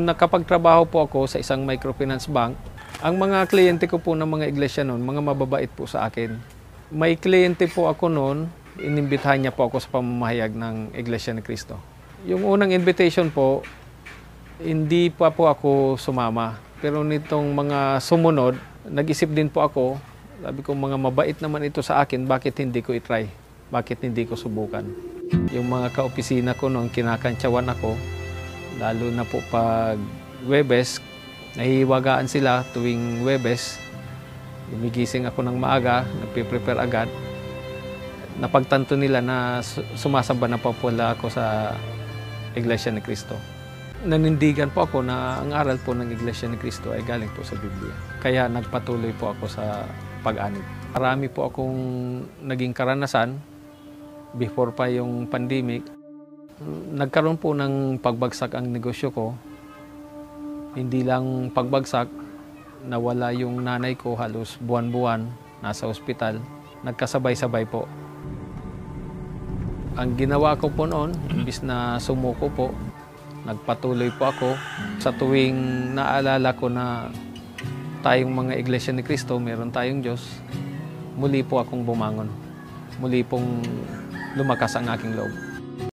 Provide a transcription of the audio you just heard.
nakapagtrabaho po ako sa isang microfinance bank, ang mga kliyente ko po ng mga iglesia noon, mga mababait po sa akin. May kliyente po ako noon, inimbitahan niya po ako sa pamamahayag ng Iglesia ni Cristo. Yung unang invitation po, hindi pa po ako sumama. Pero nitong mga sumunod, nag-isip din po ako, sabi ko mga mabait naman ito sa akin, bakit hindi ko i-try? Bakit hindi ko subukan? Yung mga kaopisina ko noon, kinakantsawan ako, lalo na po pag Huwebes, nahihiwagaan sila tuwing Huwebes. Gumigising ako ng maaga, nagpe-prepare agad. Napagtanto nila na sumasamba na po pala ako sa Iglesia ni Cristo. Nanindigan po ako na ang aral po ng Iglesia ni Cristo ay galing po sa Biblia. Kaya nagpatuloy po ako sa pag-anib. Marami po akong naging karanasan before pa yung pandemic. Nagkaroon po ng pagbagsak ang negosyo ko. Hindi lang pagbagsak, nawala yung nanay ko halos buwan-buwan, nasa ospital. Nagkasabay-sabay po. Ang ginawa ko po noon, imbis na sumuko po, nagpatuloy po ako. Sa tuwing naalala ko na tayong mga Iglesia ni Cristo, meron tayong Diyos, muli po akong bumangon. Muli pong lumakas ang aking loob.